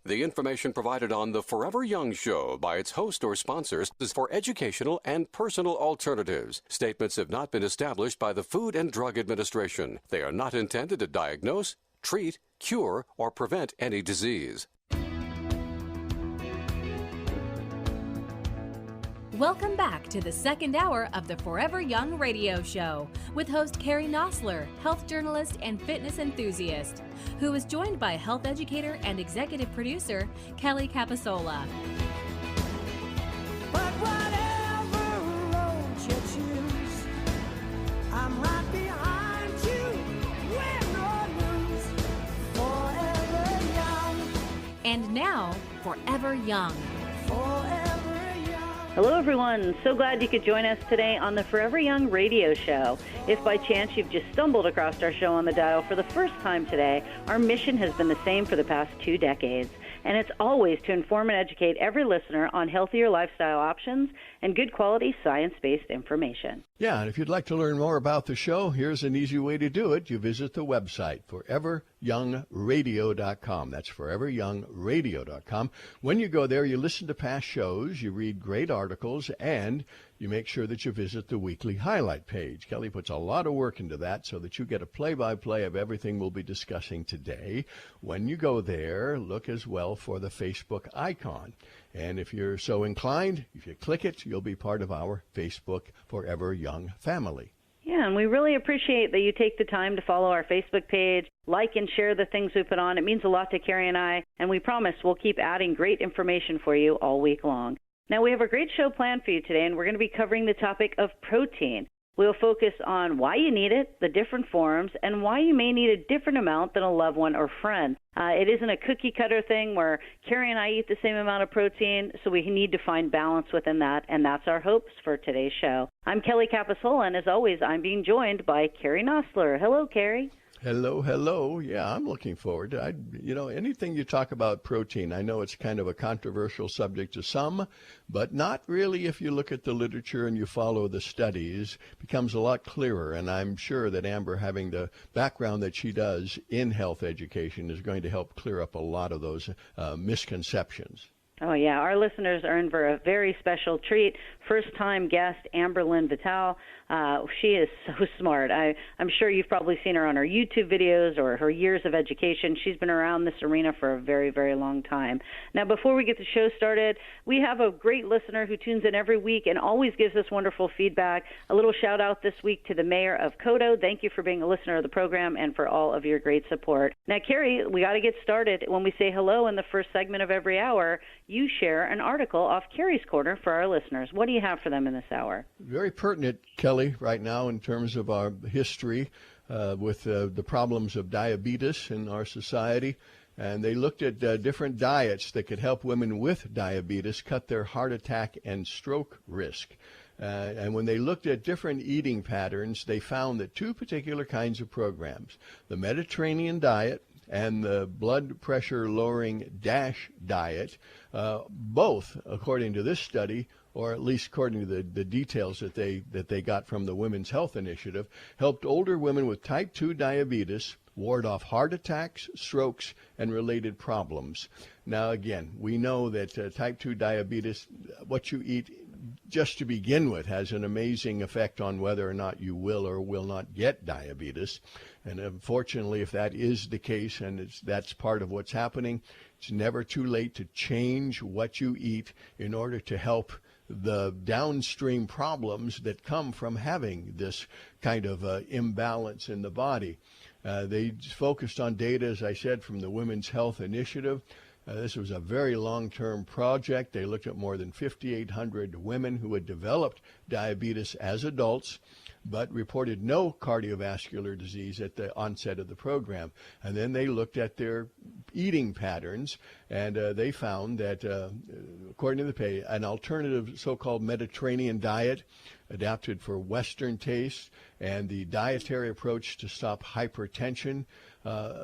The information provided on the Forever Young Show by its host or sponsors is for educational and personal alternatives. Statements have not been established by the Food and Drug Administration. They are not intended to diagnose, treat, cure, or prevent any disease. Welcome back to the second hour of the Forever Young Radio Show with host Carrie Nosler, health journalist and fitness enthusiast, who is joined by health educator and executive producer Kelly Capasola. But whatever road you choose, I'm right behind you, win or lose, forever young. And now, Forever Young. Forever. Hello, everyone. So glad you could join us today on the Forever Young Radio Show. If by chance you've just stumbled across our show on the dial for the first time today, our mission has been the same for the past 2 decades, and it's always to inform and educate every listener on healthier lifestyle options and good quality science-based information. Yeah, and if you'd like to learn more about the show, here's an easy way to do it. You visit the website, foreveryoungradio.com. That's foreveryoungradio.com. When you go there, you listen to past shows, you read great articles, and you make sure that you visit the weekly highlight page. Kelly puts a lot of work into that so that you get a play-by-play of everything we'll be discussing today. When you go there, look as well for the Facebook icon. And if you're so inclined, if you click it, you'll be part of our Facebook Forever Young family. Yeah, and we really appreciate that you take the time to follow our Facebook page, like and share the things we put on. It means a lot to Carrie and I, and we promise we'll keep adding great information for you all week long. Now, we have a great show planned for you today, and we're going to be covering the topic of protein. We'll focus on why you need it, the different forms, and why you may need a different amount than a loved one or friend. It isn't a cookie-cutter thing where Carrie and I eat the same amount of protein, so we need to find balance within that, and that's our hopes for today's show. I'm Kelly Capasola, and as always, I'm being joined by Carrie Nosler. Hello, Carrie. Hello, hello. Yeah, I'm looking forward to it. Anything you talk about protein, I know it's kind of a controversial subject to some, but not really if you look at the literature and you follow the studies. It becomes a lot clearer, and I'm sure that Amber, having the background that she does in health education, is going to help clear up a lot of those misconceptions. Oh, yeah. Our listeners are in for a very special treat. First-time guest, Lynn Vitale. She is so smart. I'm sure you've probably seen her on her YouTube videos or her years of education. She's been around this arena for a very, very long time. Now, before we get the show started, we have a great listener who tunes in every week and always gives us wonderful feedback. A little shout-out this week to the mayor of Kodo. Thank you for being a listener of the program and for all of your great support. Now, Carrie, we got to get started. When we say hello in the first segment of every hour, you share an article off Carrie's Corner for our listeners. What do you have for them in this hour? Very pertinent, Kelly, right now in terms of our history with the problems of diabetes in our society. And they looked at different diets that could help women with diabetes cut their heart attack and stroke risk. And when they looked at different eating patterns, they found that 2 particular kinds of programs, the Mediterranean diet and the blood pressure lowering DASH diet, both, according to this study, or at least according to the details that they got from the Women's Health Initiative, helped older women with type 2 diabetes ward off heart attacks, strokes, and related problems. Now, again, we know that type 2 diabetes, what you eat just to begin with, has an amazing effect on whether or not you will or will not get diabetes. And unfortunately, if that is the case, and that's part of what's happening, it's never too late to change what you eat in order to help the downstream problems that come from having this kind of imbalance in the body. They focused on data, as I said, from the Women's Health Initiative. This was a very long-term project. They looked at more than 5,800 women who had developed diabetes as adults, but reported no cardiovascular disease at the onset of the program. And then they looked at their eating patterns, and they found that, according to the an alternative so-called Mediterranean diet adapted for Western tastes and the dietary approach to stop hypertension.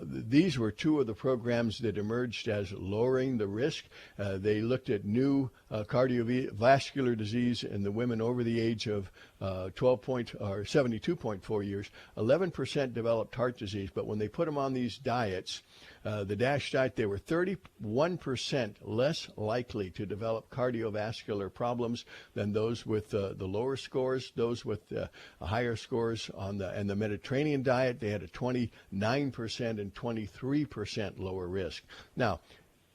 These were 2 of the programs that emerged as lowering the risk. They looked at new cardiovascular disease in the women over the age of 72.4 years. 11% developed heart disease, but when they put them on these diets, The DASH diet, they were 31% less likely to develop cardiovascular problems than those with the lower scores. Those with higher scores on the Mediterranean diet, they had a 29% and 23% lower risk. Now,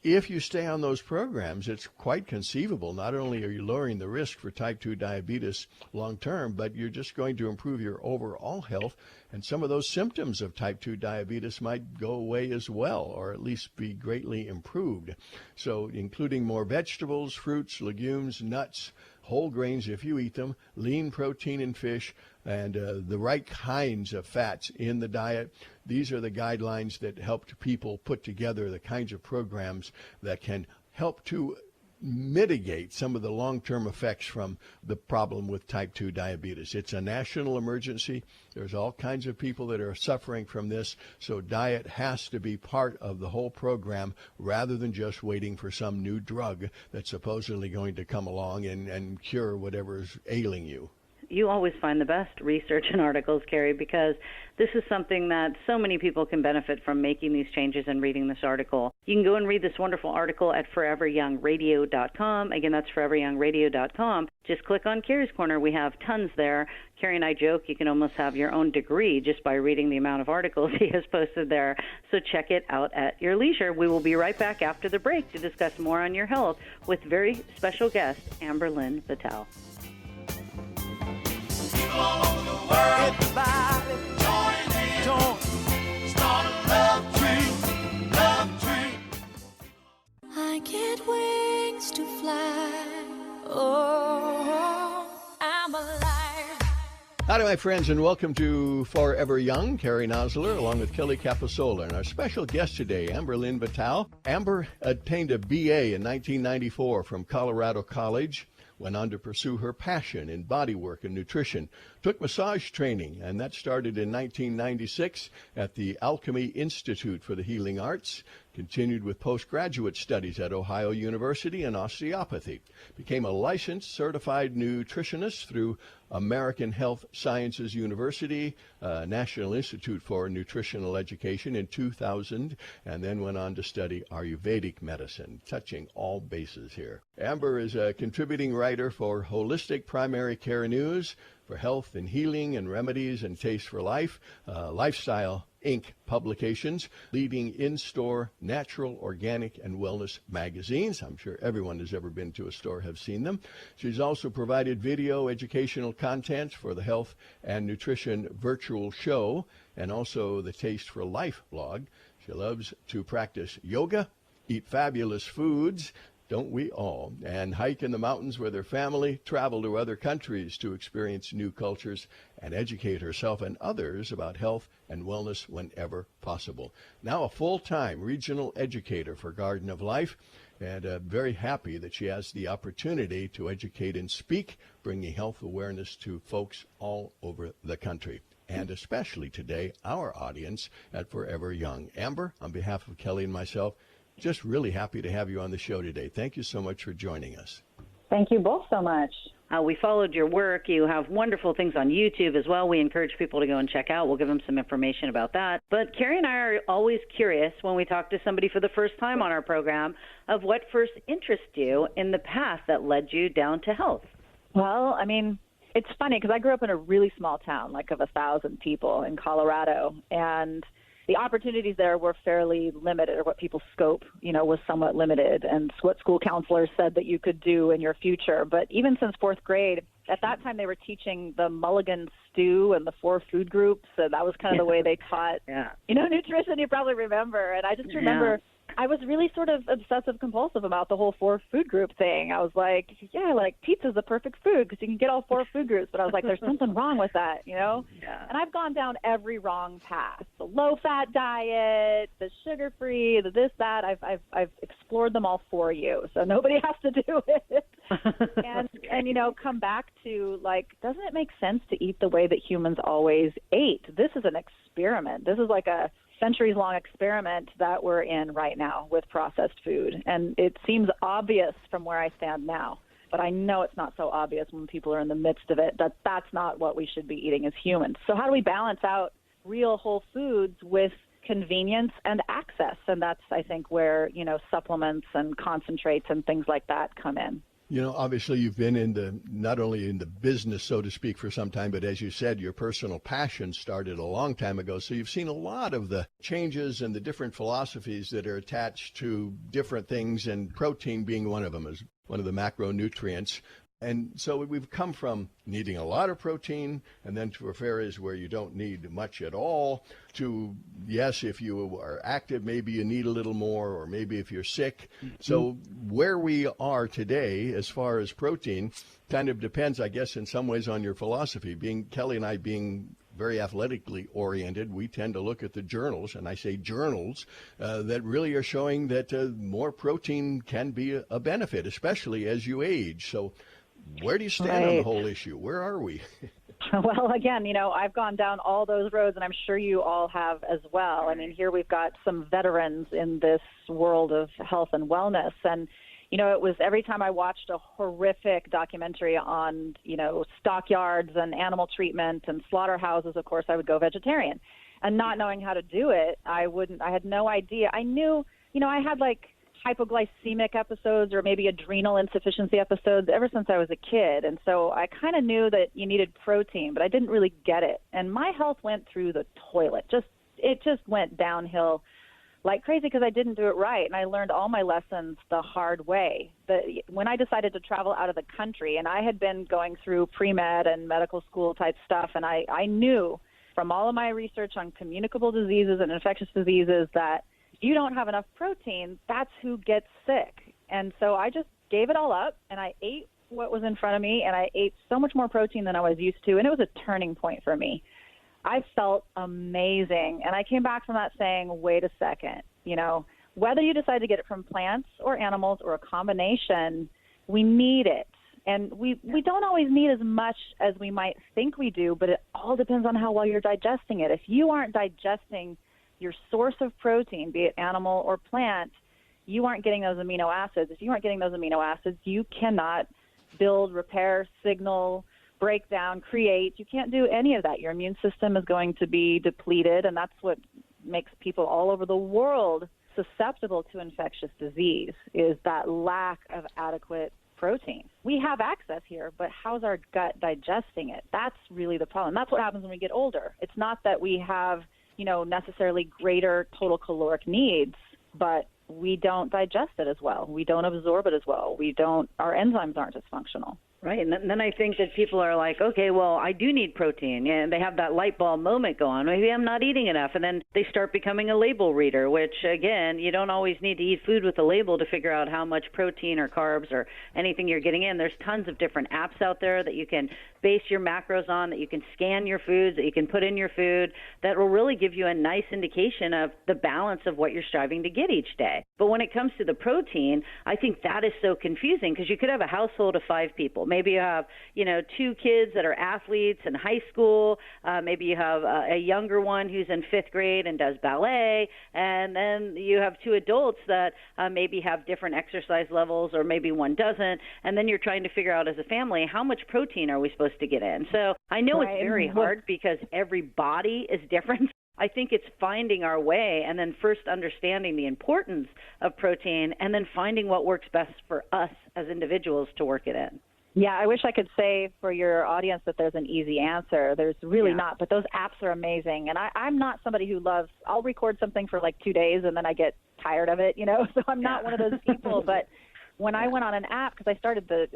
if you stay on those programs, it's quite conceivable. Not only are you lowering the risk for type 2 diabetes long term, but you're just going to improve your overall health. And some of those symptoms of type 2 diabetes might go away as well, or at least be greatly improved. So including more vegetables, fruits, legumes, nuts, whole grains if you eat them, lean protein in fish, and the right kinds of fats in the diet. These are the guidelines that helped people put together the kinds of programs that can help to mitigate some of the long-term effects from the problem with type 2 diabetes. It's a national emergency. There's all kinds of people that are suffering from this, so diet has to be part of the whole program rather than just waiting for some new drug that's supposedly going to come along and cure whatever's ailing you. You always find the best research and articles, Carrie, because this is something that so many people can benefit from, making these changes and reading this article. You can go and read this wonderful article at foreveryoungradio.com. Again, that's foreveryoungradio.com. Just click on Carrie's Corner. We have tons there. Carrie and I joke you can almost have your own degree just by reading the amount of articles he has posted there. So check it out at your leisure. We will be right back after the break to discuss more on your health with very special guest, Lynn Vitale. All over the world, everybody, join in, start a love train, love train. I get wings to fly, oh, I'm alive. Howdy, my friends, and welcome to Forever Young. Carrie Nosler, along with Kelly Caposola, and our special guest today, Lynn Vitale. Amber obtained a BA in 1994 from Colorado College. Went on to pursue her passion in bodywork and nutrition, took massage training, and that started in 1996 at the Alchemy Institute for the Healing Arts, continued with postgraduate studies at Ohio University in osteopathy, became a licensed certified nutritionist through American Health Sciences University, National Institute for Nutritional Education in 2000, and then went on to study Ayurvedic medicine, touching all bases here. Amber is a contributing writer for Holistic Primary Care News, for Health and Healing and Remedies and Taste for Life, Lifestyle Inc. publications, leading in-store natural, organic, and wellness magazines. I'm sure everyone who's ever been to a store have seen them. She's also provided video educational content for the Health and Nutrition virtual show and also the Taste for Life blog. She loves to practice yoga, eat fabulous foods, don't we all, and hike in the mountains with her family, travel to other countries to experience new cultures, and educate herself and others about health and wellness whenever possible. Now a full-time regional educator for Garden of Life, and very happy that she has the opportunity to educate and speak, bringing health awareness to folks all over the country, and especially today, our audience at Forever Young. Amber, on behalf of Kelly and myself, just really happy to have you on the show today. Thank you so much for joining us. Thank you both so much. We followed your work. You have wonderful things on YouTube as well. We encourage people to go and check out. We'll give them some information about that. But Carrie and I are always curious when we talk to somebody for the first time on our program of what first interested you in the path that led you down to health. Well, I mean, it's funny because I grew up in a really small town, like of 1,000 people in Colorado, and the opportunities there were fairly limited, or what people's scope, was somewhat limited, and what school counselors said that you could do in your future. But even since fourth grade, at that time they were teaching the Mulligan stew and the 4 food groups, and that was kind of the way they taught, nutrition. You probably remember, and I just remember I was really sort of obsessive compulsive about the whole 4 food group thing. I was like, pizza's the perfect food because you can get all 4 food groups. But I was like, there's something wrong with that, Yeah. And I've gone down every wrong path: the low-fat diet, the sugar-free, the this, that. I've explored them all for you, so nobody has to do it. and come back to doesn't it make sense to eat the way that humans always ate? This is an experiment. This is like a centuries-long experiment that we're in right now with processed food. And it seems obvious from where I stand now, but I know it's not so obvious when people are in the midst of it, that's not what we should be eating as humans. So how do we balance out real whole foods with convenience and access. And that's, I think, where, supplements and concentrates and things like that come in. Obviously you've been not only in the business, so to speak, for some time, but as you said, your personal passion started a long time ago. So you've seen a lot of the changes and the different philosophies that are attached to different things, and protein being one of them, as one of the macronutrients. And so we've come from needing a lot of protein, and then to areas where you don't need much at all, to, yes, if you are active, maybe you need a little more, or maybe if you're sick. So where we are today as far as protein kind of depends, I guess, in some ways on your philosophy. Kelly and I being very athletically oriented, we tend to look at the journals, and I say journals, that really are showing that more protein can be a benefit, especially as you age. So where do you stand on the whole issue? Where are we? Well, again, I've gone down all those roads, and I'm sure you all have as well. I mean, here we've got some veterans in this world of health and wellness. And, it was every time I watched a horrific documentary on, stockyards and animal treatment and slaughterhouses, of course, I would go vegetarian. And not knowing how to do it, I had no idea. I knew, I had hypoglycemic episodes or maybe adrenal insufficiency episodes ever since I was a kid. And so I kind of knew that you needed protein, but I didn't really get it. And my health went through the toilet. It just went downhill like crazy because I didn't do it right. And I learned all my lessons the hard way. When I decided to travel out of the country, and I had been going through pre-med and medical school type stuff, and I knew from all of my research on communicable diseases and infectious diseases that you don't have enough protein, that's who gets sick. And so I just gave it all up, and I ate what was in front of me, and I ate so much more protein than I was used to, and it was a turning point for me. I felt amazing, and I came back from that saying, wait a second, whether you decide to get it from plants or animals or a combination, we need it. And we don't always need as much as we might think we do, but it all depends on how well you're digesting it. If you aren't digesting your source of protein, be it animal or plant, you aren't getting those amino acids. If you aren't getting those amino acids, you cannot build, repair, signal, break down, create. You can't do any of that. Your immune system is going to be depleted, and that's what makes people all over the world susceptible to infectious disease, is that lack of adequate protein. We have access here, but how's our gut digesting it? That's really the problem. That's what happens when we get older. It's not that we have necessarily greater total caloric needs, but we don't digest it as well. We don't absorb it as well. Our enzymes aren't as functional. Right, and then I think that people are like, okay, well, I do need protein, and they have that light bulb moment go on. Maybe I'm not eating enough, and then they start becoming a label reader, which, again, you don't always need to eat food with a label to figure out how much protein or carbs or anything you're getting in. There's tons of different apps out there that you can base your macros on, that you can scan your foods, that you can put in your food, that will really give you a nice indication of the balance of what you're striving to get each day. But when it comes to the protein, I think that is so confusing, because you could have a household of 5 people. Maybe you have, 2 kids that are athletes in high school. Maybe you have a younger one who's in 5th grade and does ballet. And then you have 2 adults that maybe have different exercise levels, or maybe one doesn't. And then you're trying to figure out as a family, how much protein are we supposed to get in? So I know it's very hard because every body is different. I think it's finding our way, and then first understanding the importance of protein, and then finding what works best for us as individuals to work it in. Yeah, I wish I could say for your audience that there's an easy answer. There's really not, but those apps are amazing. And I'm not somebody who I'll record something for like 2 days and then I get tired of it, so I'm not one of those people. But when I went on an app, because I started the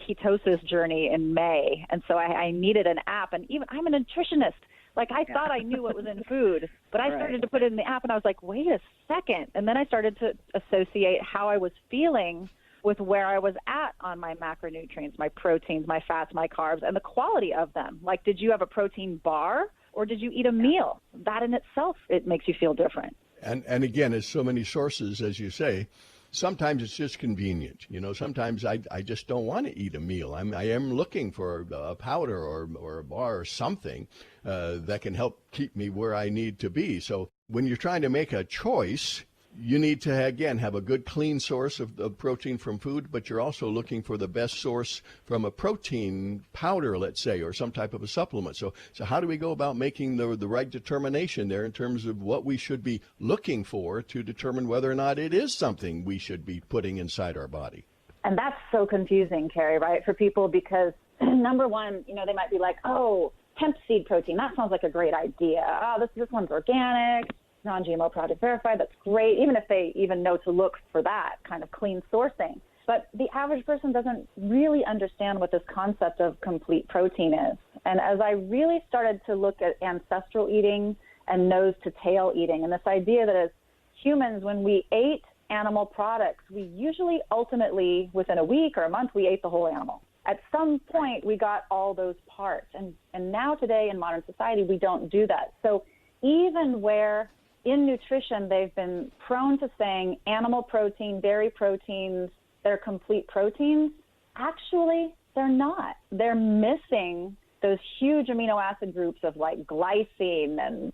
ketosis journey in May, and so I needed an app. And even I'm a nutritionist. Like, I thought I knew what was in food, but I started to put it in the app, and I was like, wait a second. And then I started to associate how I was feeling with where I was at on my macronutrients, my proteins, my fats, my carbs, and the quality of them. Like, did you have a protein bar, or did you eat a meal? That in itself, it makes you feel different. And again, as so many sources, as you say, sometimes it's just convenient. Sometimes I just don't want to eat a meal. I am looking for a powder or a bar or something that can help keep me where I need to be. So when you're trying to make a choice, you need to, again, have a good, clean source of protein from food, but you're also looking for the best source from a protein powder, let's say, or some type of a supplement. So how do we go about making the right determination there in terms of what we should be looking for to determine whether or not it is something we should be putting inside our body? And that's so confusing, Carrie, right, for people because, number one, they might be like, oh, hemp seed protein, that sounds like a great idea. Oh, this one's organic, non-GMO product verified, that's great, even if they even know to look for that kind of clean sourcing. But the average person doesn't really understand what this concept of complete protein is. And as I really started to look at ancestral eating and nose to tail eating, and this idea that as humans, when we ate animal products, we usually ultimately, within a week or a month, we ate the whole animal. At some point, we got all those parts. And now today in modern society, we don't do that. So even where in nutrition, they've been prone to saying animal protein, dairy proteins, they're complete proteins. Actually, they're not. They're missing those huge amino acid groups of like glycine and,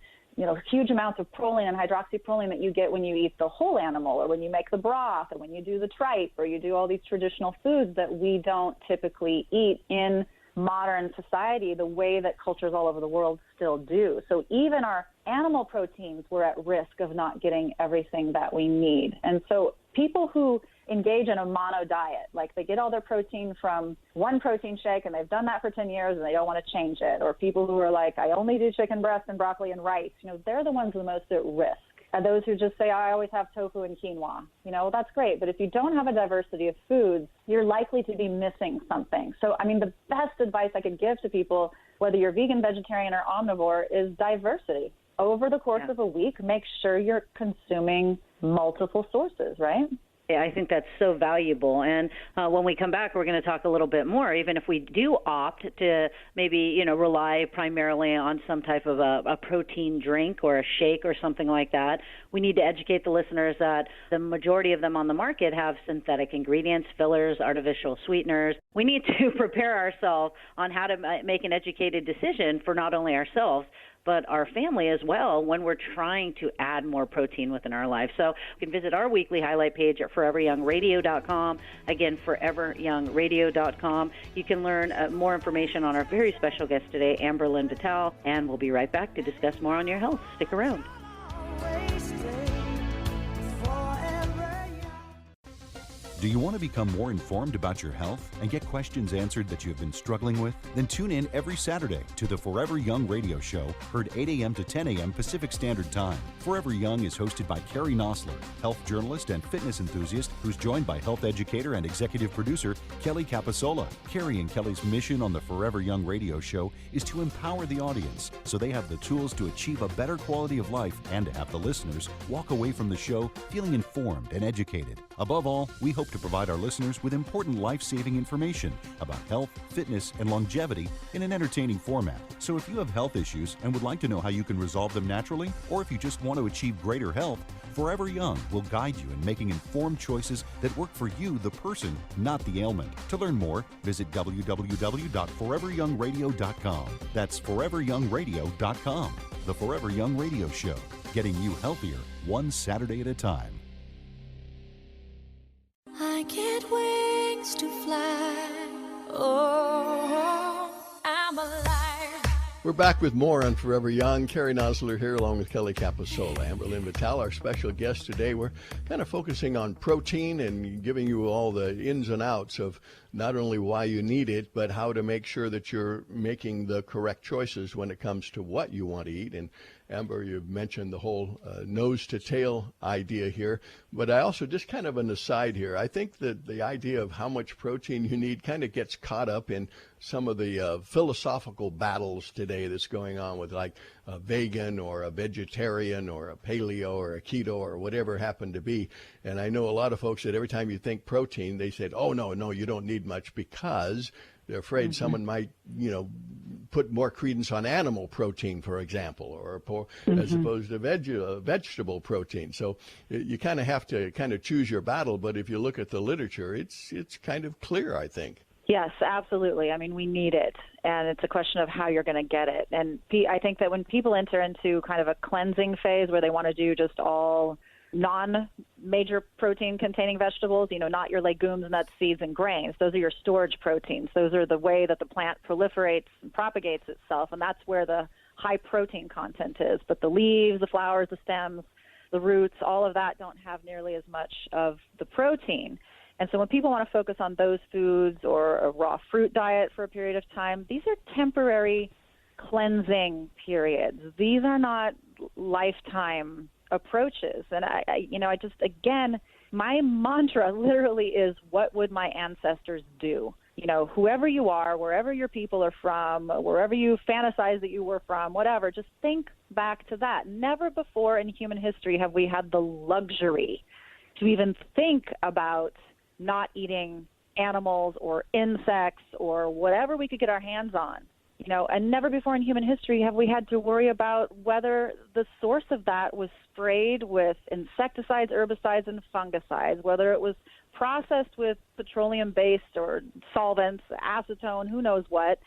huge amounts of proline and hydroxyproline that you get when you eat the whole animal or when you make the broth or when you do the tripe or you do all these traditional foods that we don't typically eat in modern society the way that cultures all over the world still do. So even our animal proteins, we're at risk of not getting everything that we need. And so people who engage in a mono diet, like they get all their protein from one protein shake and they've done that for 10 years and they don't want to change it, or people who are like, I only do chicken breast and broccoli and rice, they're the ones the most at risk. And those who just say, I always have tofu and quinoa, that's great. But if you don't have a diversity of foods, you're likely to be missing something. So, the best advice I could give to people, whether you're vegan, vegetarian, or omnivore, is diversity. Over the course of a week, make sure you're consuming multiple sources, right? Yeah, I think that's so valuable. And when we come back, we're going to talk a little bit more. Even if we do opt to maybe, rely primarily on some type of a protein drink or a shake or something like that, we need to educate the listeners that the majority of them on the market have synthetic ingredients, fillers, artificial sweeteners. We need to prepare ourselves on how to make an educated decision for not only ourselves, but our family as well when we're trying to add more protein within our life. So you can visit our weekly highlight page at foreveryoungradio.com. Again, foreveryoungradio.com. You can learn more information on our very special guest today, Lynn Vitale, and we'll be right back to discuss more on your health. Stick around. Do you want to become more informed about your health and get questions answered that you have been struggling with? Then tune in every Saturday to the Forever Young radio show, heard 8 a.m. to 10 a.m. Pacific Standard Time. Forever Young is hosted by Carrie Nosler, health journalist and fitness enthusiast, who's joined by health educator and executive producer Kelly Capasola. Carrie and Kelly's mission on the Forever Young radio show is to empower the audience so they have the tools to achieve a better quality of life and to have the listeners walk away from the show feeling informed and educated. Above all, we hope to provide our listeners with important life-saving information about health, fitness, and longevity in an entertaining format. So if you have health issues and would like to know how you can resolve them naturally, or if you just want to achieve greater health, Forever Young will guide you in making informed choices that work for you, the person, not the ailment. To learn more, visit www.foreveryoungradio.com. That's foreveryoungradio.com. The Forever Young Radio Show, getting you healthier one Saturday at a time. I get wings to fly. Oh, I'm alive. We're back with more on Forever Young. Carrie Nosler here along with Kelly Capasola. Lynn Vitale, our special guest today. We're kind of focusing on protein and giving you all the ins and outs of not only why you need it, but how to make sure that you're making the correct choices when it comes to what you want to eat. And Amber, you mentioned the whole nose to tail idea here, but I also, just kind of an aside here, I think that the idea of how much protein you need kind of gets caught up in some of the philosophical battles today that's going on with like a vegan or a vegetarian or a paleo or a keto or whatever it happened to be. And I know a lot of folks that every time you think protein, they said, oh, no, you don't need much, because they're afraid someone might, put more credence on animal protein, for example, or as opposed to vegetable protein. So you kind of have to kind of choose your battle. But if you look at the literature, it's kind of clear, I think. Yes, absolutely. I mean, we need it, and it's a question of how you're going to get it. And I think that when people enter into kind of a cleansing phase where they want to do just all non-major protein-containing vegetables, not your legumes, nuts, seeds, and grains. Those are your storage proteins. Those are the way that the plant proliferates and propagates itself, and that's where the high protein content is. But the leaves, the flowers, the stems, the roots, all of that don't have nearly as much of the protein. And so when people want to focus on those foods or a raw fruit diet for a period of time, these are temporary cleansing periods. These are not lifetime approaches. And I just, again, my mantra literally is, what would my ancestors do? Whoever you are, wherever your people are from, wherever you fantasize that you were from, whatever, just think back to that. Never before in human history have we had the luxury to even think about not eating animals or insects or whatever we could get our hands on. And never before in human history have we had to worry about whether the source of that was sprayed with insecticides, herbicides, and fungicides, whether it was processed with petroleum-based or solvents, acetone, who knows what,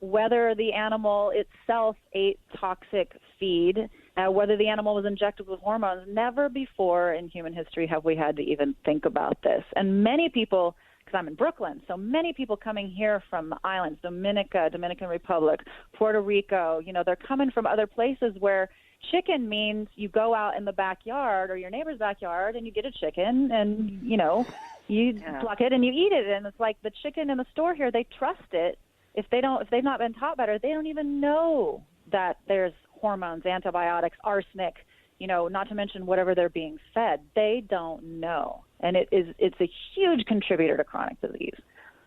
whether the animal itself ate toxic feed, whether the animal was injected with hormones. Never before in human history have we had to even think about this. And many people, because I'm in Brooklyn, so many people coming here from the islands, Dominican Republic, Puerto Rico, they're coming from other places where chicken means you go out in the backyard or your neighbor's backyard and you get a chicken and, you pluck it and you eat it. And it's like the chicken in the store here, they trust it. If they've not been taught better, they don't even know that there's hormones, antibiotics, arsenic, not to mention whatever they're being fed. They don't know. And it's a huge contributor to chronic disease.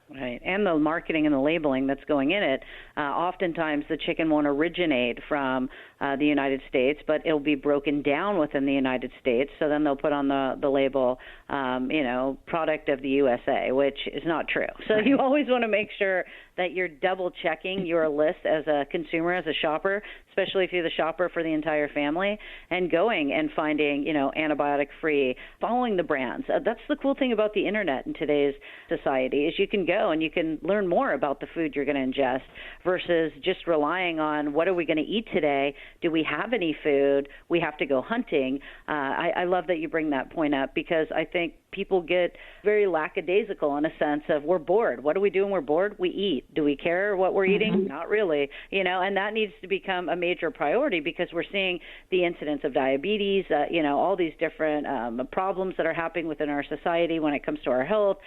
Right, and the marketing and the labeling that's going in it. Oftentimes the chicken won't originate from the United States, but it'll be broken down within the United States. So then they'll put on the label, product of the USA, which is not true. So you always want to make sure that you're double checking your list as a consumer, as a shopper, especially if you're the shopper for the entire family, and going and finding, antibiotic free, following the brands. That's the cool thing about the internet in today's society, is you can go and you can learn more about the food you're going to ingest versus just relying on what are we going to eat today? Do we have any food? We have to go hunting. I love that you bring that point up, because I think people get very lackadaisical in a sense of, we're bored. What do we do when we're bored? We eat. Do we care what we're eating? Not really. And that needs to become a major priority, because we're seeing the incidence of diabetes, all these different problems that are happening within our society when it comes to our health,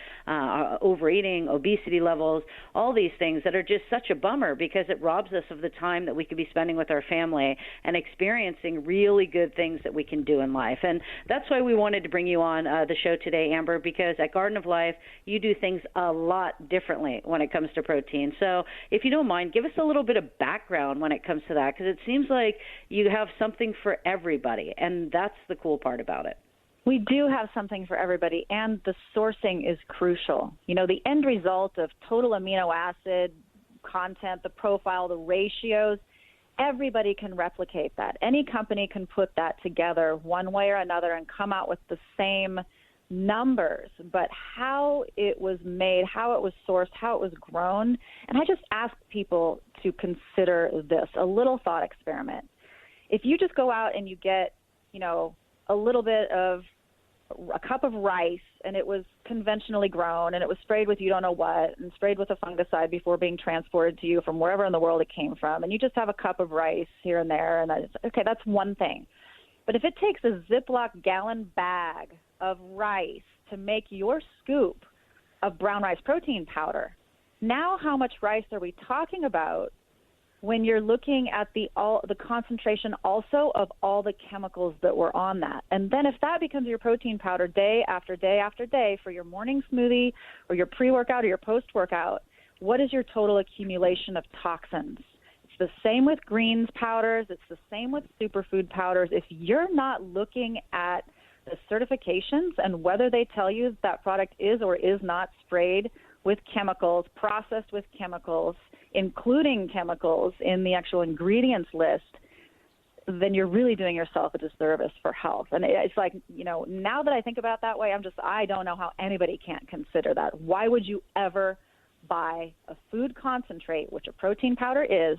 overeating, obesity levels, all these things that are just such a bummer, because it robs us of the time that we could be spending with our family and experiencing really good things that we can do in life. And that's why we wanted to bring you on the show today, Amber, because at Garden of Life, you do things a lot differently when it comes to protein. So if you don't mind, give us a little bit of background when it comes to that, because it seems like you have something for everybody, and that's the cool part about it. We do have something for everybody, and the sourcing is crucial. The end result of total amino acid content, the profile, the ratios, everybody can replicate that. Any company can put that together one way or another and come out with the same numbers, but how it was made, how it was sourced, how it was grown. And I just ask people to consider this, a little thought experiment. If you just go out and you get, a little bit of a cup of rice, and it was conventionally grown, and it was sprayed with you don't know what, and sprayed with a fungicide before being transported to you from wherever in the world it came from, and you just have a cup of rice here and there, and that's one thing. But if it takes a Ziploc gallon bag of rice to make your scoop of brown rice protein powder, now how much rice are we talking about when you're looking at the concentration also of all the chemicals that were on that? And then if that becomes your protein powder day after day after day for your morning smoothie or your pre-workout or your post-workout, what is your total accumulation of toxins? It's the same with greens powders. It's the same with superfood powders. If you're not looking at the certifications and whether they tell you that product is or is not sprayed with chemicals, processed with chemicals, including chemicals in the actual ingredients list, then you're really doing yourself a disservice for health. And it's like, now that I think about it that way, I don't know how anybody can't consider that. Why would you ever buy a food concentrate, which a protein powder is,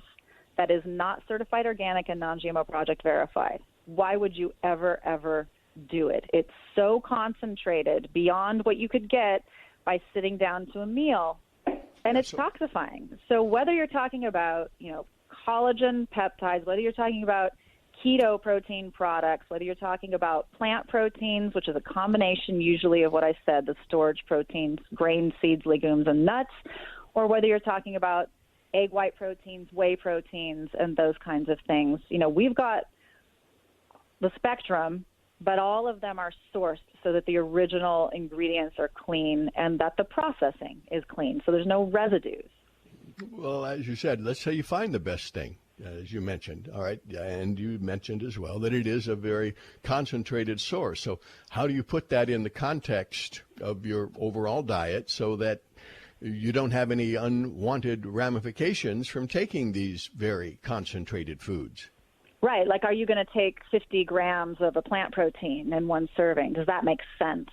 that is not certified organic and non-GMO project verified? Why would you ever do it. It's so concentrated beyond what you could get by sitting down to a meal, and it's toxifying. So whether you're talking about, collagen peptides, whether you're talking about keto protein products, whether you're talking about plant proteins, which is a combination usually of what I said, the storage proteins, grains, seeds, legumes, and nuts, or whether you're talking about egg white proteins, whey proteins, and those kinds of things. We've got the spectrum, but all of them are sourced so that the original ingredients are clean and that the processing is clean, so there's no residues. Well, as you said, let's say you find the best thing, as you mentioned, all right, and you mentioned as well that it is a very concentrated source. So how do you put that in the context of your overall diet so that you don't have any unwanted ramifications from taking these very concentrated foods? Right. Like, are you going to take 50 grams of a plant protein in one serving? Does that make sense,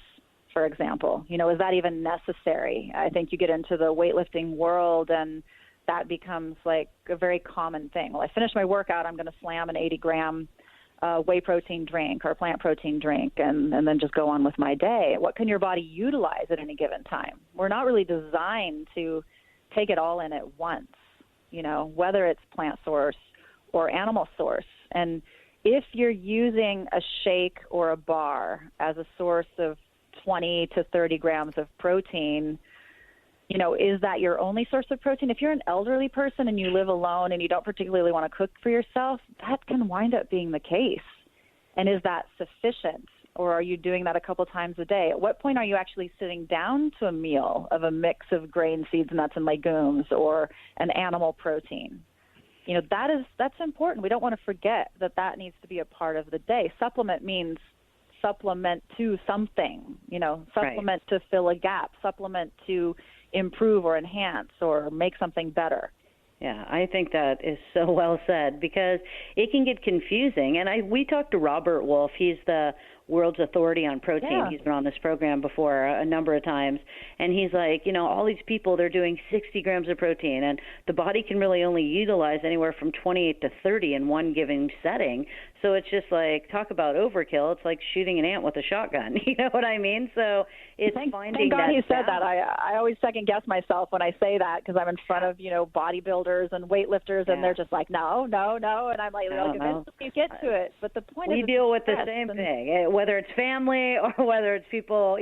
for example? Is that even necessary? I think you get into the weightlifting world and that becomes like a very common thing. Well, I finished my workout, I'm going to slam an 80-gram whey protein drink or plant protein drink and then just go on with my day. What can your body utilize at any given time? We're not really designed to take it all in at once, whether it's plant source or animal source. And if you're using a shake or a bar as a source of 20 to 30 grams of protein, is that your only source of protein? If you're an elderly person and you live alone and you don't particularly want to cook for yourself, that can wind up being the case. And is that sufficient? Or are you doing that a couple times a day? At what point are you actually sitting down to a meal of a mix of grain, seeds, nuts, and legumes, or an animal protein? That's important. We don't want to forget that needs to be a part of the day. Supplement means supplement to something, supplement to fill a gap, supplement to improve or enhance or make something better. Yeah, I think that is so well said because it can get confusing. And we talked to Robert Wolf. He's the world's authority on protein. Yeah. He's been on this program before a number of times. And he's like, all these people, they're doing 60 grams of protein, and the body can really only utilize anywhere from 28 to 30 in one given setting. So it's just like, talk about overkill. It's like shooting an ant with a shotgun. You know what I mean? So it's thank finding God that he said balance. that. I always second guess myself when I say that because I'm in front of, bodybuilders and weightlifters, and they're just like, no. And I'm like, eventually you get to it. But the point is, we deal with the same thing, whether it's family or whether it's people,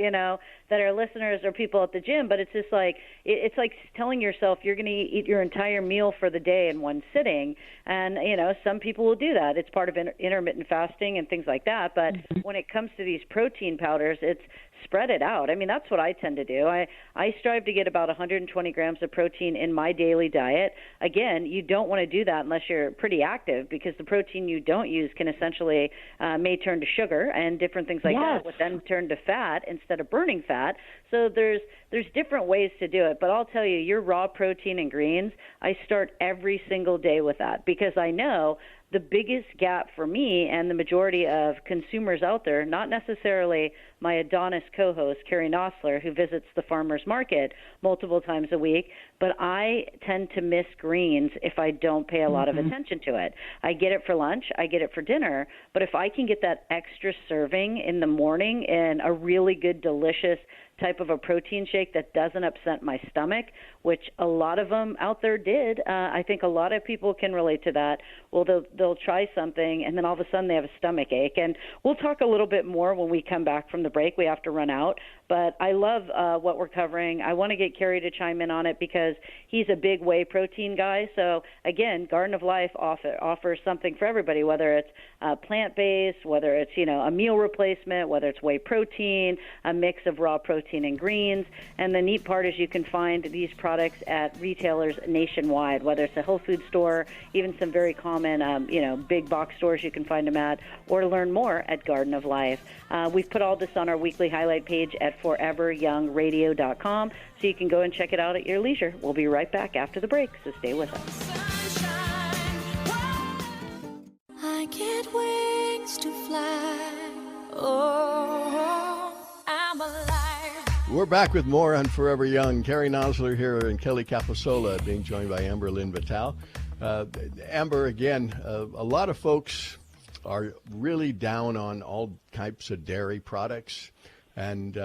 that are listeners or people at the gym. But it's just like, it's like telling yourself you're going to eat your entire meal for the day in one sitting. And, some people will do that. It's part of intermittent fasting and things like that. But when it comes to these protein powders, it's spread it out. I mean, that's what I tend to do. I strive to get about 120 grams of protein in my daily diet. Again, you don't want to do that unless you're pretty active because the protein you don't use can essentially may turn to sugar and different things like that, which then turn to fat instead of burning fat. So there's different ways to do it. But I'll tell you, your raw protein and greens, I start every single day with that because I know the biggest gap for me and the majority of consumers out there, not necessarily my Adonis co-host, Carrie Nosler, who visits the farmer's market multiple times a week, but I tend to miss greens if I don't pay a lot of attention to it. I get it for lunch, I get it for dinner, but if I can get that extra serving in the morning in a really good, delicious type of a protein shake that doesn't upset my stomach, which a lot of them out there did. I think a lot of people can relate to that. Well, they'll try something, and then all of a sudden they have a stomach ache. And we'll talk a little bit more when we come back from the break. We have to run out. But I love what we're covering. I want to get Carrie to chime in on it because he's a big whey protein guy. So, again, Garden of Life offers something for everybody, whether it's plant-based, whether it's, a meal replacement, whether it's whey protein, a mix of raw protein and greens. And the neat part is you can find these products at retailers nationwide, whether it's a health food store, even some very common, big box stores you can find them at, or learn more at Garden of Life. We've put all this on our weekly highlight page at foreveryoungradio.com, so you can go and check it out at your leisure. We'll be right back after the break, so stay with us. I get wings to fly. Oh, I'm alive. We're back with more on Forever Young. Carrie Nosler here and Kelly Caposola being joined by Lynn Vitale. Amber, again, a lot of folks are really down on all types of dairy products. And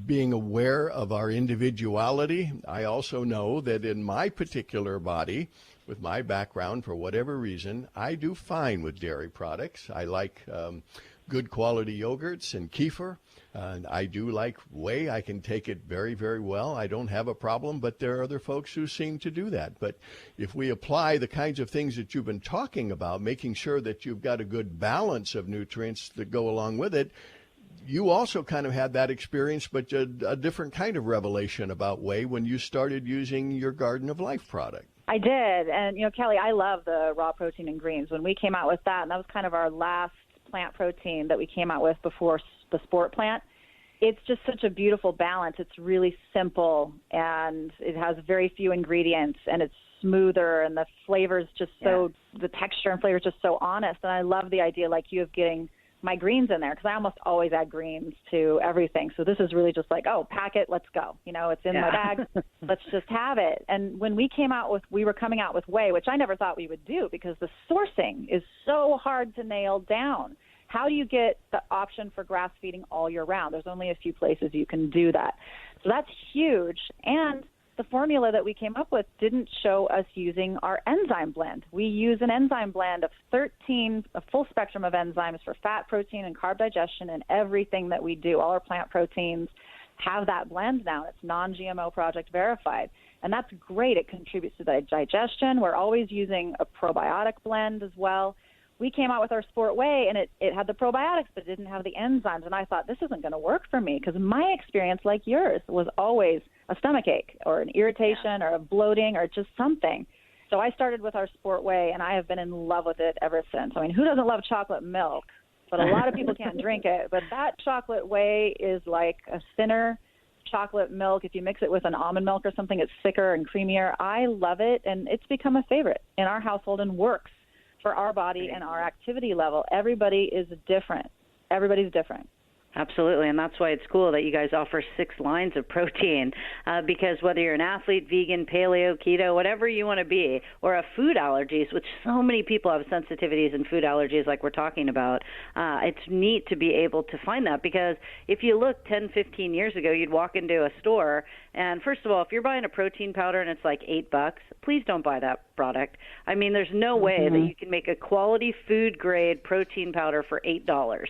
being aware of our individuality, I also know that in my particular body, with my background, for whatever reason, I do fine with dairy products. I like good quality yogurts and kefir. And I do like whey. I can take it very, very well. I don't have a problem, but there are other folks who seem to do that. But if we apply the kinds of things that you've been talking about, making sure that you've got a good balance of nutrients that go along with it, you also kind of had that experience, but a different kind of revelation about whey when you started using your Garden of Life product. I did. And, Kelly, I love the raw protein in greens. When we came out with that, and that was kind of our last plant protein that we came out with before the sport plant, it's just such a beautiful balance. It's really simple, and it has very few ingredients, and it's smoother, and the flavor's just the texture and flavor is just so honest. And I love the idea, like you, of getting my greens in there, because I almost always add greens to everything. So this is really just like, oh, pack it, let's go. It's in my bag, let's just have it. And when we were coming out with whey, which I never thought we would do because the sourcing is so hard to nail down. How do you get the option for grass feeding all year round? There's only a few places you can do that. So that's huge. And the formula that we came up with didn't show us using our enzyme blend. We use an enzyme blend of 13, a full spectrum of enzymes for fat, protein, and carb digestion, and everything that we do. All our plant proteins have that blend now. It's non-GMO project verified. And that's great. It contributes to the digestion. We're always using a probiotic blend as well. We came out with our Sport Whey, and it had the probiotics, but it didn't have the enzymes. And I thought, this isn't going to work for me, because my experience, like yours, was always a stomach ache or an irritation or a bloating or just something. So I started with our Sport Whey, and I have been in love with it ever since. I mean, who doesn't love chocolate milk? But a lot of people can't drink it. But that chocolate whey is like a thinner chocolate milk. If you mix it with an almond milk or something, it's thicker and creamier. I love it, and it's become a favorite in our household and works for our body and our activity level. Everybody is different. Everybody's different. Absolutely, and that's why it's cool that you guys offer 6 lines of protein, because whether you're an athlete, vegan, paleo, keto, whatever you want to be, or have food allergies, which so many people have sensitivities and food allergies like we're talking about, it's neat to be able to find that, because if you look 10, 15 years ago, you'd walk into a store, and first of all, if you're buying a protein powder and it's like $8, please don't buy that product. I mean, there's no way that you can make a quality food-grade protein powder for $8.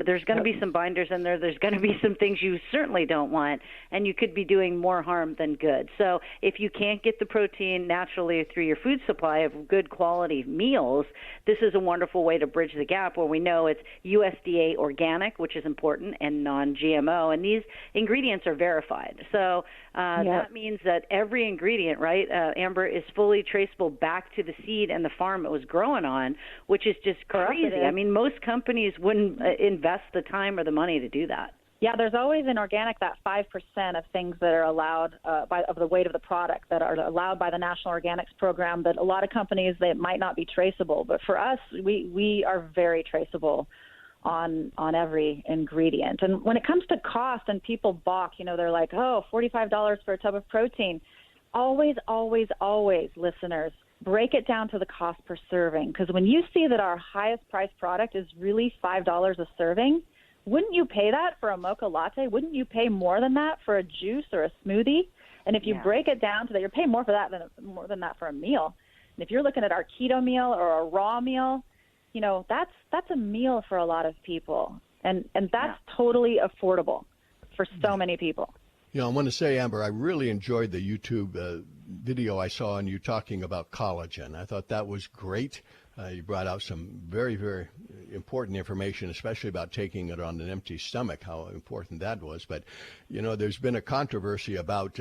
There's going to be some binders in there. There's going to be some things you certainly don't want, and you could be doing more harm than good. So if you can't get the protein naturally through your food supply of good quality meals, this is a wonderful way to bridge the gap where we know it's USDA organic, which is important, and non-GMO, and these ingredients are verified. So that means that every ingredient, right, Amber, is fully traceable back to the seed and the farm it was growing on, which is just crazy. I mean, most companies wouldn't invest the time or the money to do that. Yeah, there's always in organic that 5% of things that are allowed of the weight of the product that are allowed by the National Organics Program, that a lot of companies, they might not be traceable. But for us, we are very traceable on every ingredient. And when it comes to cost, and people balk, they're like, oh, $45 for a tub of protein. Always, always, always, listeners, break it down to the cost per serving. Because when you see that our highest priced product is really $5 a serving, wouldn't you pay that for a mocha latte? Wouldn't you pay more than that for a juice or a smoothie? And if you break it down to that, you're paying more than that for a meal. And if you're looking at our keto meal or a raw meal, that's a meal for a lot of people. And that's totally affordable for so many people. I want to say, Amber, I really enjoyed the YouTube video I saw on you talking about collagen. I thought that was great. You brought out some very, very important information, especially about taking it on an empty stomach, how important that was. But, there's been a controversy about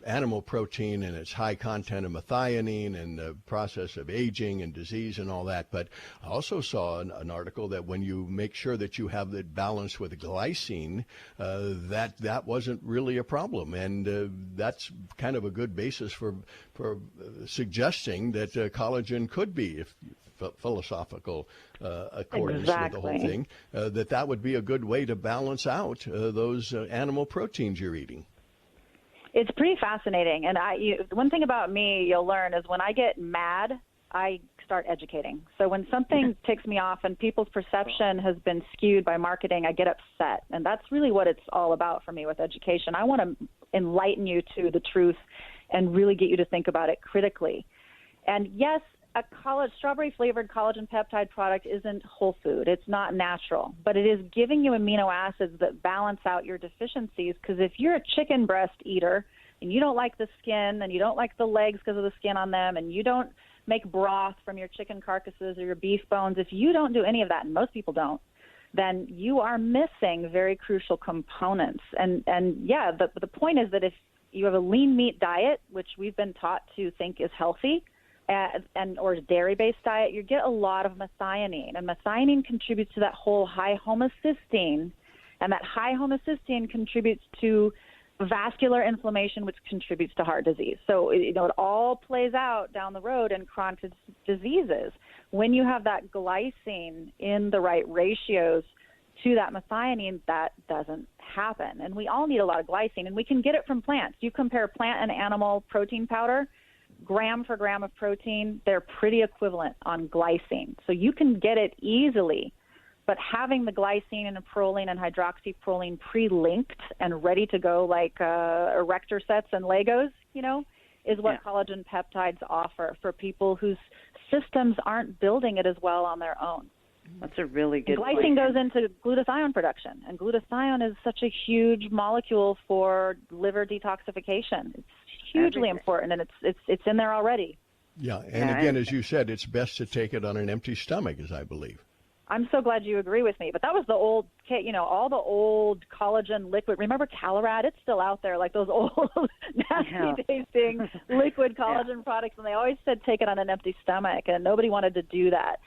animal protein and its high content of methionine and the process of aging and disease and all that. But I also saw an article that when you make sure that you have it balanced with glycine, that wasn't really a problem. And that's kind of a good basis for suggesting that collagen could be, if philosophical accordance with the whole thing, that would be a good way to balance out those animal proteins you're eating. It's pretty fascinating. And one thing about me you'll learn is when I get mad I start educating. So when something ticks me off and people's perception has been skewed by marketing, I get upset. And that's really what it's all about for me with education. I want to enlighten you to the truth and really get you to think about it critically. And yes, a strawberry-flavored collagen peptide product isn't whole food. It's not natural, but it is giving you amino acids that balance out your deficiencies, because if you're a chicken breast eater and you don't like the skin and you don't like the legs because of the skin on them and you don't make broth from your chicken carcasses or your beef bones, if you don't do any of that, and most people don't, then you are missing very crucial components. And yeah, the point is that if you have a lean meat diet, which we've been taught to think is healthy, or a dairy-based diet, you get a lot of methionine. And methionine contributes to that whole high homocysteine, and that high homocysteine contributes to vascular inflammation, which contributes to heart disease. So, it all plays out down the road in chronic diseases. When you have that glycine in the right ratios to that methionine, that doesn't happen. And we all need a lot of glycine, and we can get it from plants. You compare plant and animal protein powder, gram for gram of protein, they're pretty equivalent on glycine. So you can get it easily, but having the glycine and proline and hydroxyproline pre-linked and ready to go like erector sets and Legos, is what collagen peptides offer for people whose systems aren't building it as well on their own. That's a really good point. Glycine goes into glutathione production, and glutathione is such a huge molecule for liver detoxification. It's hugely important, and it's in there already. Yeah, and again, as you said, it's best to take it on an empty stomach, as I believe. I'm so glad you agree with me. But that was the old, all the old collagen liquid. Remember Calarad? It's still out there, like those old nasty-tasting liquid collagen products, and they always said take it on an empty stomach, and nobody wanted to do that.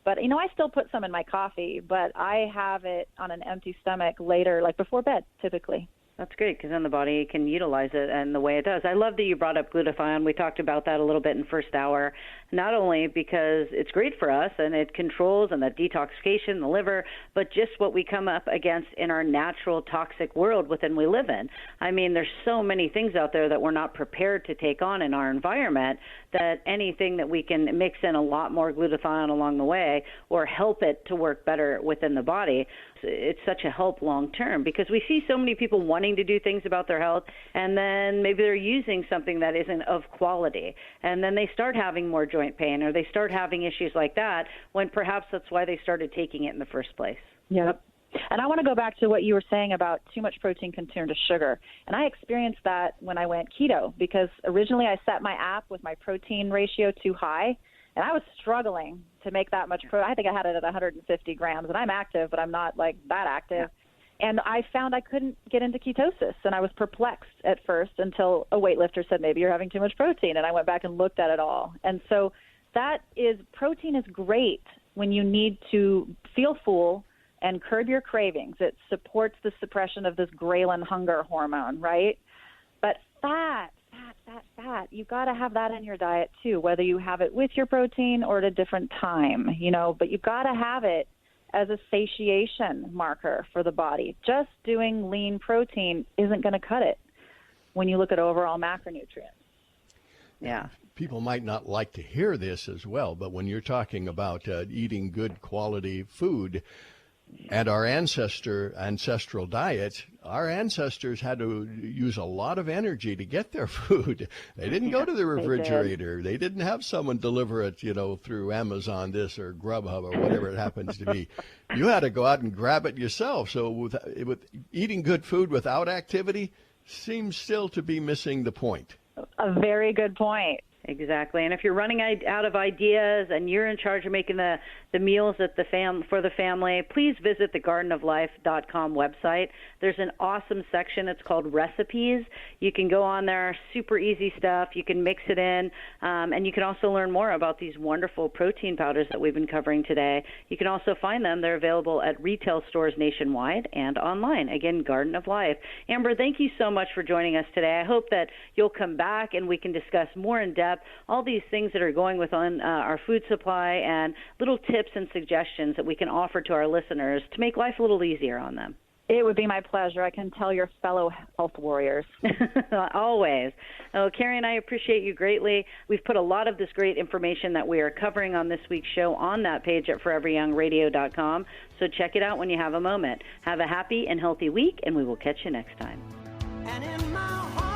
But, I still put some in my coffee, but I have it on an empty stomach later, like before bed, typically. That's great, because then the body can utilize it and the way it does. I love that you brought up glutathione. We talked about that a little bit in first hour, not only because it's great for us and it controls and the detoxification in the liver, but just what we come up against in our natural toxic world within we live in. I mean, there's so many things out there that we're not prepared to take on in our environment, that anything that we can mix in a lot more glutathione along the way or help it to work better within the body, it's such a help long term, because we see so many people wanting to do things about their health, and then maybe they're using something that isn't of quality, and then they start having more joint pain or they start having issues like that, when perhaps that's why they started taking it in the first place. Yep. And I want to go back to what you were saying about too much protein compared to sugar. And I experienced that when I went keto, because originally I set my app with my protein ratio too high, and I was struggling to make that much protein. I think I had it at 150 grams, and I'm active, but I'm not like that active. Yeah. And I found I couldn't get into ketosis, and I was perplexed at first until a weightlifter said, maybe you're having too much protein, and I went back and looked at it all. And so protein is great when you need to feel full and curb your cravings. It supports the suppression of this ghrelin hunger hormone, right? But fat, you got to have that in your diet too, whether you have it with your protein or at a different time, but you got to have it as a satiation marker for the body. Just doing lean protein isn't going to cut it when you look at overall macronutrients. Yeah. People might not like to hear this as well, but when you're talking about eating good quality food, and our ancestral diets, our ancestors had to use a lot of energy to get their food. They didn't go to the refrigerator. They didn't have someone deliver it, through Amazon this or Grubhub or whatever it happens to be. You had to go out and grab it yourself. So with eating good food without activity seems still to be missing the point. A very good point. Exactly. And if you're running out of ideas and you're in charge of making the meals at for the family, please visit the gardenoflife.com website. There's an awesome section. It's called recipes. You can go on there, super easy stuff. You can mix it in, and you can also learn more about these wonderful protein powders that we've been covering today. You can also find them. They're available at retail stores nationwide and online. Again, Garden of Life. Amber, thank you so much for joining us today. I hope that you'll come back and we can discuss more in depth all these things that are going within our food supply and little tips and suggestions that we can offer to our listeners to make life a little easier on them. It would be my pleasure. I can tell your fellow health warriors. Always. Oh, Carrie and I appreciate you greatly. We've put a lot of this great information that we are covering on this week's show on that page at foreveryoungradio.com. So check it out when you have a moment. Have a happy and healthy week, and we will catch you next time. And in my heart,